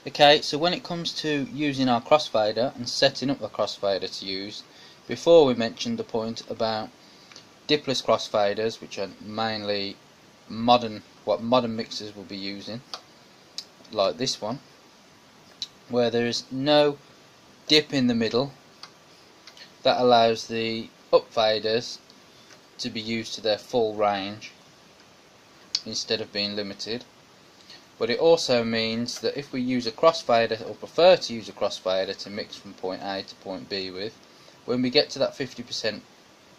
Okay, so when it comes to using our crossfader and setting up the crossfader to use, before we mentioned the point about dipless crossfaders, which are mainly what modern mixers will be using, like this one, where there is no dip in the middle. That allows the up faders to be used to their full range instead of being limited. But it also means that if we use a crossfader, or prefer to use a crossfader to mix from point A to point B with, when we get to that 50%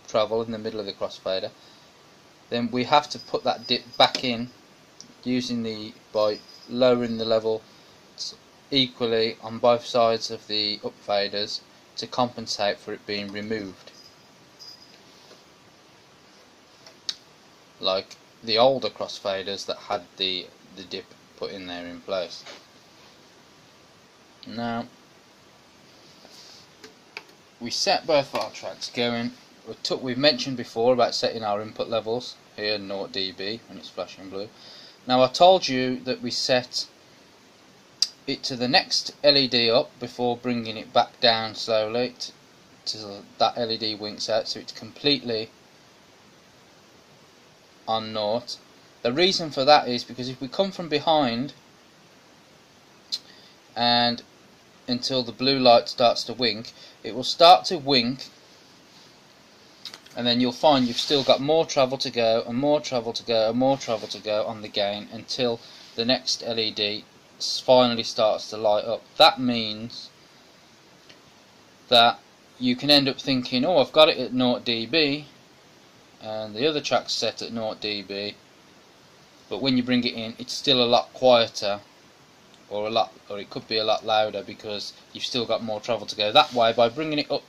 travel in the middle of the crossfader, then we have to put that dip back in by lowering the level equally on both sides of the up faders to compensate for it being removed, like the older crossfaders that had the dip put in there in place. Now we set both our tracks going. We've mentioned before about setting our input levels here, 0 dB when it's flashing blue. Now I told you that we set it to the next LED up before bringing it back down slowly till that LED winks out, so it's completely on 0. The reason for that is because if we come from behind and until the blue light starts to wink, it will start to wink, and then you'll find you've still got more travel to go and more travel to go and more travel to go on the gain until the next LED finally starts to light up. That means that you can end up thinking, oh, I've got it at 0 dB and the other track's set at 0 dB, but when you bring it in it's still a lot quieter, or it could be a lot louder because you've still got more travel to go. That way, by bringing it up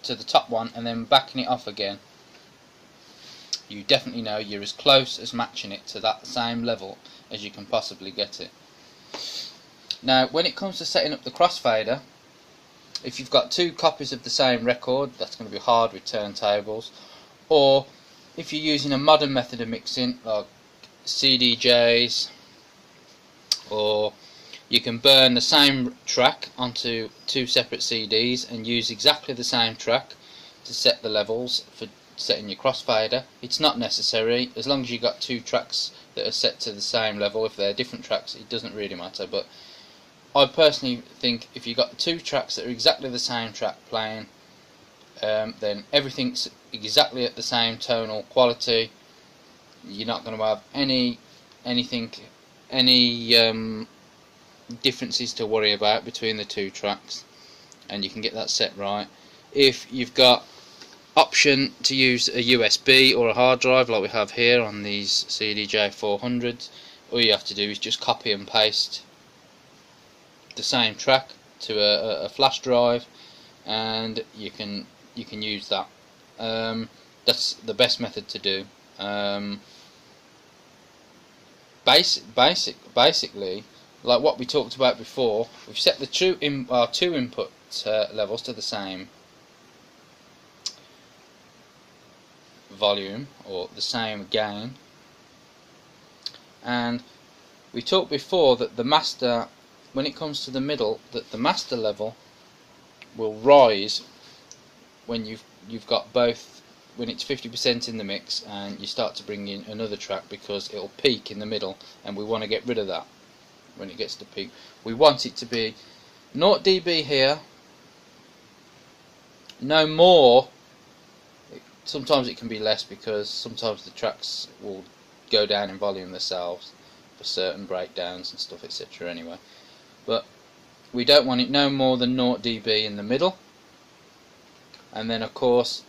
to the top one and then backing it off again, you definitely know you're as close as matching it to that same level as you can possibly get it. Now when it comes to setting up the crossfader, if you've got two copies of the same record, that's going to be hard with turntables, or if you're using a modern method of mixing like CDJs, or you can burn the same track onto two separate CDs and use exactly the same track to set the levels for setting your crossfader. It's not necessary, as long as you've got two tracks that are set to the same level. If they're different tracks it doesn't really matter, but I personally think if you've got two tracks that are exactly the same track playing, then everything's exactly at the same tonal quality. You're not going to have any differences to worry about between the two tracks, and you can get that set right. If you've got option to use a USB or a hard drive like we have here on these CDJ 400s, all you have to do is just copy and paste the same track to a flash drive, and you can use that. That's the best method to do. Basically, like what we talked about before, we've set the two input levels to the same volume or the same gain, and we talked before that the master, when it comes to the middle, that the master level will rise when you've got both, when it's 50% in the mix and you start to bring in another track, because it'll peak in the middle and we want to get rid of that. When it gets to peak, we want it to be 0 dB here, no more. Sometimes it can be less because sometimes the tracks will go down in volume themselves for certain breakdowns and stuff, etc. Anyway, but we don't want it no more than 0 dB in the middle, and then of course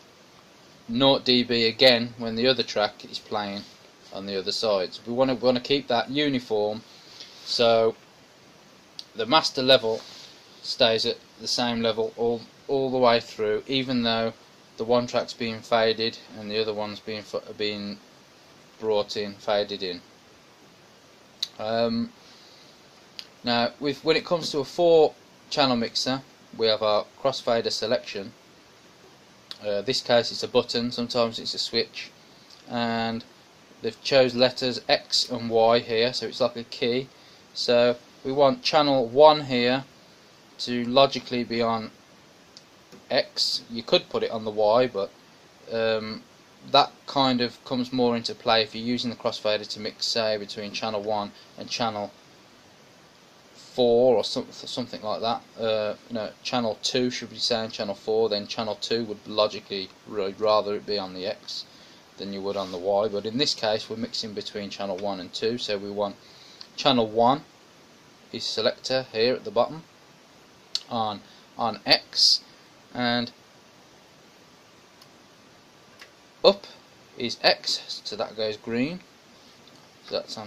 0 dB again when the other track is playing on the other side. So we want to keep that uniform, so the master level stays at the same level all the way through, even though the one track's being faded and the other one's being brought in, faded in. Now when it comes to a 4-channel mixer, we have our crossfader selection. This case it's a button, sometimes it's a switch, and they've chose letters X and Y here, so it's like a key. So we want channel 1 here to logically be on X. You could put it on the Y, but that kind of comes more into play if you're using the crossfader to mix, say, between channel 1 and channel 4 or something like that. No, channel 2 should be saying channel 4, then channel 2 would logically rather it be on the X than you would on the Y, but in this case we're mixing between channel 1 and 2, so we want channel 1 is selector here at the bottom on X, and up is X, so that goes green, so that's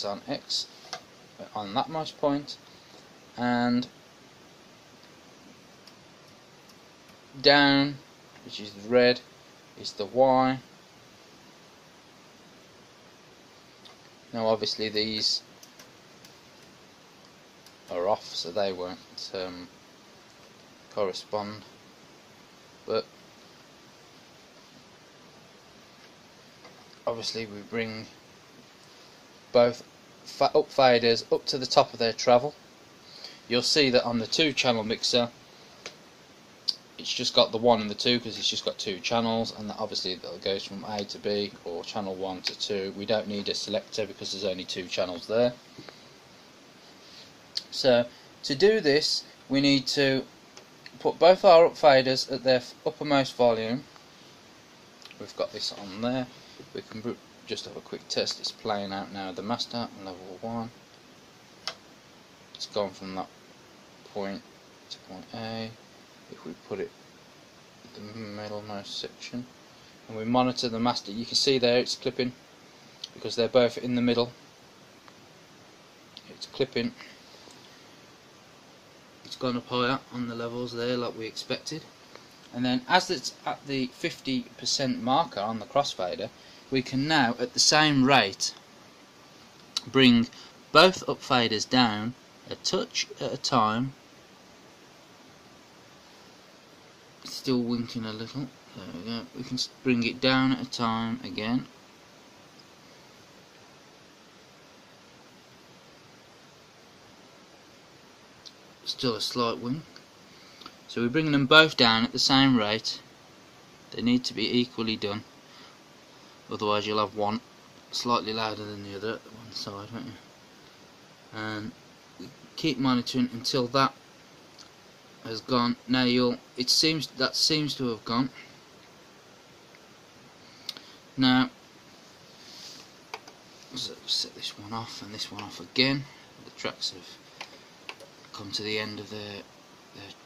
on X on that mouse point, and down, which is the red, is the Y. Now obviously these are off, so they won't correspond, but obviously we bring both up faders up to the top of their travel. You'll see that on the 2-channel mixer it's just got the 1 and the 2 because it's just got 2 channels, and that obviously that goes from A to B or channel 1 to 2. We don't need a selector because there's only 2 channels there. So to do this we need to put both our up faders at their uppermost volume. We've got this on there. We can just have a quick test. It's playing out now. The master level 1. It's gone from that point to point A. If we put it in the middlemost section and we monitor the master, you can see there it's clipping because they're both in the middle. It's clipping. It's gone up higher on the levels there like we expected, and then as it's at the 50% marker on the crossfader, we can now at the same rate bring both up faders down a touch at a time. It's still winking a little. There we go. We can bring it down at a time again. Still a slight wink. So we're bringing them both down at the same rate. They need to be equally done, otherwise you'll have one slightly louder than the other at one side, won't you? And we keep monitoring until that has gone. Now that seems to have gone. Now so set this one off and this one off again. The tracks have come to the end of their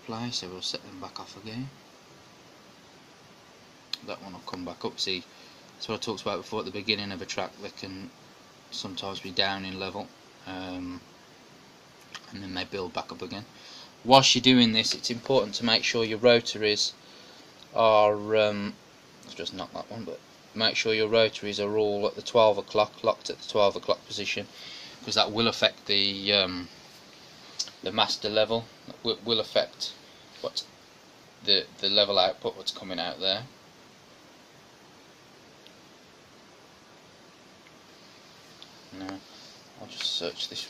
play, so we'll set them back off again. That one will come back up. See, that's what I talked about before at the beginning of a track. They can sometimes be down in level, and then they build back up again. Whilst you're doing this, it's important to make sure your rotaries are I've just knocked that one, but make sure your rotaries are all at the 12 o'clock, locked at the 12 o'clock position, because that will affect the master level. That will affect what the level output, what's coming out there. Now I'll just search this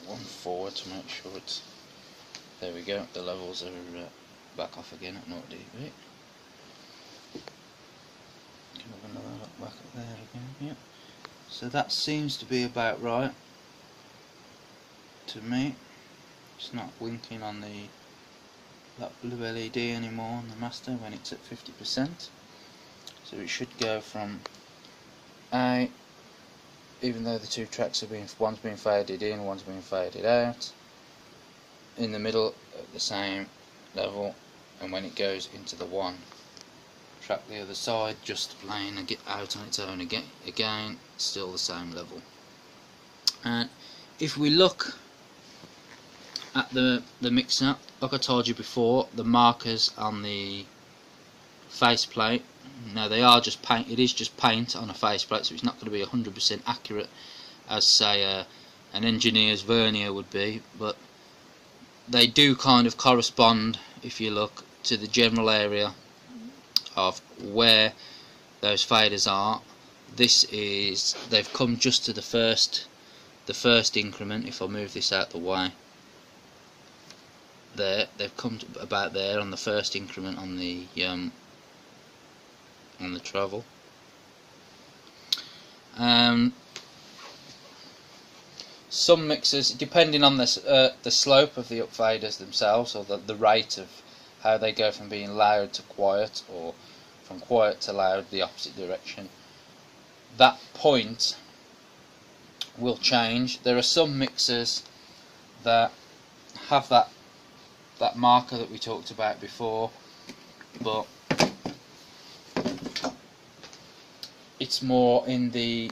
one forward to make sure it's. There we go. The levels are back off again at 0 dB. Can have another look back at there again. Yep. So that seems to be about right to me. It's not winking on that blue LED anymore on the master when it's at 50%. So it should go from A, even though the two tracks are one's being faded in, one's being faded out, in the middle at the same level, and when it goes into the one track the other side, just playing and get out on its own again, still the same level. And if we look at the mixer, like I told you before, the markers on the faceplate, now they are just paint. It is just paint on a faceplate, so it's not going to be 100% accurate as say an engineer's vernier would be, but they do kind of correspond, if you look, to the general area of where those faders are. This is, they've come just to the first the first increment, if I move this out the way, there, they've come to about there on the first increment on the travel. Some mixers, depending on the slope of the upfaders themselves, or the rate of how they go from being loud to quiet, or from quiet to loud, the opposite direction, that point will change. There are some mixers that have that marker that we talked about before, but it's more in the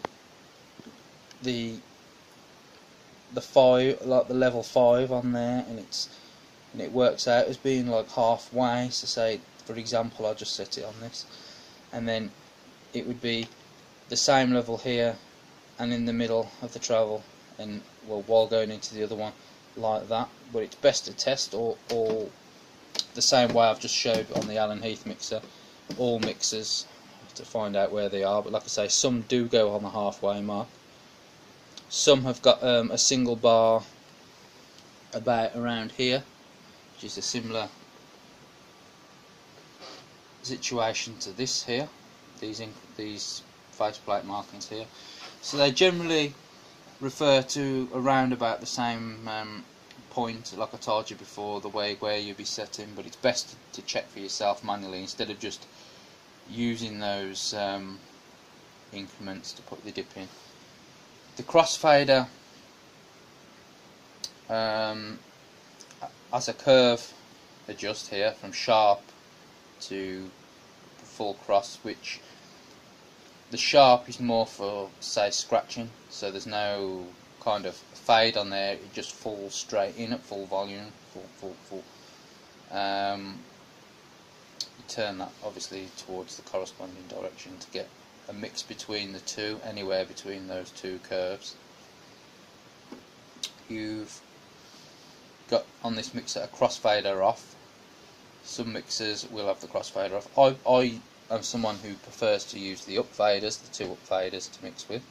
5, like the level 5 on there, and it works out as being like halfway. So say, for example, I'll just set it on this, and then it would be the same level here and in the middle of the travel, and well, while going into the other one like that. But it's best to test all the same way I've just showed on the Allen Heath mixer, all mixers, to find out where they are. But like I say, some do go on the halfway mark. Some have got a single bar about around here, which is a similar situation to this here, these faceplate markings here. So they generally refer to around about the same point, like I told you before, the way where you'll be setting. But it's best to check for yourself manually instead of just using those increments to put the dip in. The crossfader as a curve adjust here from sharp to full cross, which the sharp is more for, say, scratching, so there's no kind of fade on there, it just falls straight in at full volume, full. You turn that obviously towards the corresponding direction to get a mix between the two, anywhere between those two curves. You've got on this mixer a crossfader off. Some mixers will have the crossfader off. I am someone who prefers to use the upfaders, the two upfaders to mix with.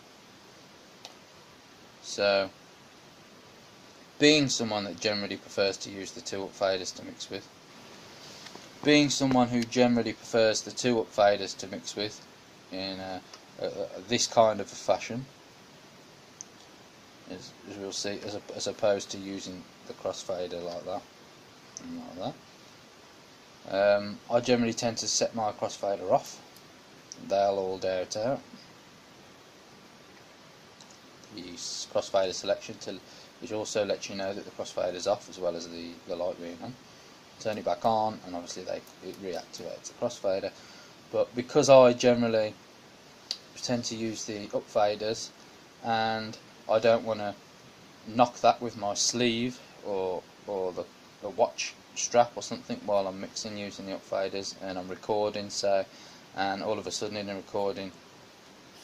So, being someone that generally prefers to use the two upfaders to mix with, being someone who generally prefers the two upfaders to mix with in this kind of a fashion, as we'll see, as opposed to using the crossfader like that and like that. I generally tend to set my crossfader off. They'll all dare it out. Use crossfader selection which also lets you know that the crossfader is off, as well as the light being on. Turn it back on, and obviously it reactivates the crossfader. But because I generally tend to use the upfaders, and I don't want to knock that with my sleeve or the watch strap or something while I'm mixing using the upfaders, and I'm recording, say, and all of a sudden in the recording,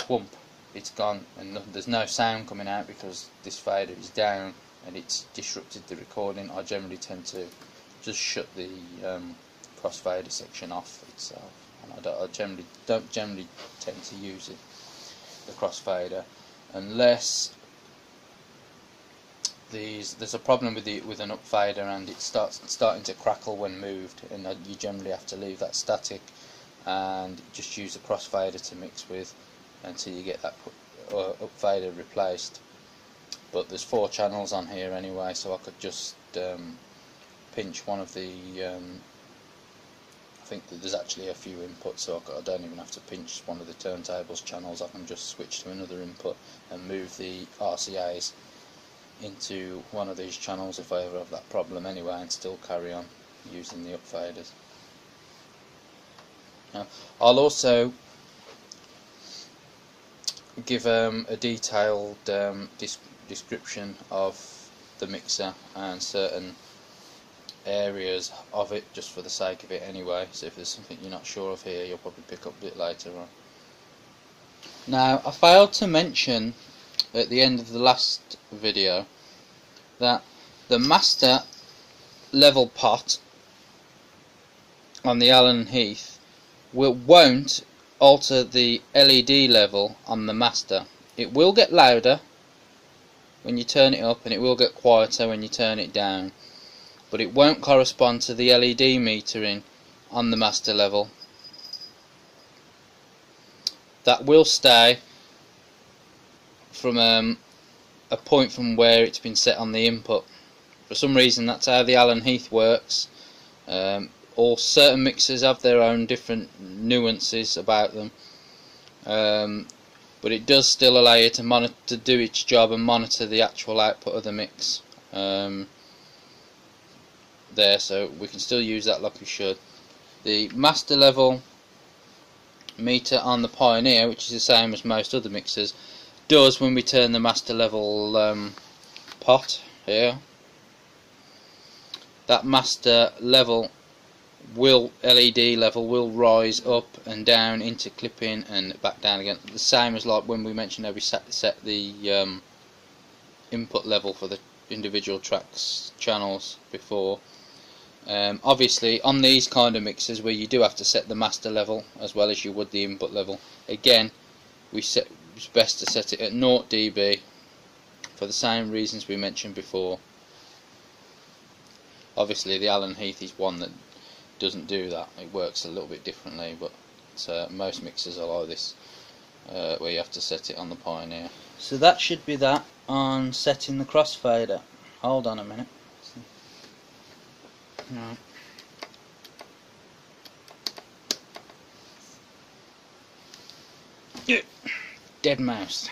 whump, it's gone, and there's no sound coming out because this fader is down and it's disrupted the recording. I generally tend to just shut the crossfader section off itself, and I don't generally tend to use the crossfader unless there's a problem with an upfader and it's starting to crackle when moved, and you generally have to leave that static and just use a crossfader to mix with until you get that upfader replaced. But there's 4 channels on here anyway, so I could just pinch one of the I think that there's actually a few inputs, so I don't even have to pinch one of the turntables channels. I can just switch to another input and move the RCAs into one of these channels if I ever have that problem anyway, and still carry on using the upfaders. Now, I'll also give a detailed description of the mixer and certain areas of it, just for the sake of it anyway, so if there's something you're not sure of here, you'll probably pick up a bit later on. Now, I failed to mention at the end of the last video that the master level pot on the Allen Heath won't alter the LED level on the master. It will get louder, when you turn it up, and it will get quieter when you turn it down, but it won't correspond to the LED metering on the master level. That will stay from a point from where it's been set on the input. For some reason that's how the Allen Heath works. All certain mixers have their own different nuances about them, but it does still allow you to do its job and monitor the actual output of the mix there, so we can still use that like we should. The master level meter on the Pioneer, which is the same as most other mixers, does, when we turn the master level pot here, that master level LED level will rise up and down into clipping and back down again, the same as like when we mentioned how we set the input level for the individual tracks channels before. Obviously on these kind of mixers where you do have to set the master level as well as you would the input level, again it's best to set it at 0 dB for the same reasons we mentioned before. Obviously the Allen Heath is one that doesn't do that, it works a little bit differently, but most mixers are like this, where you have to set it on the Pioneer. So that should be that on setting the crossfader. Hold on a minute. Right. Yeah. Dead mouse.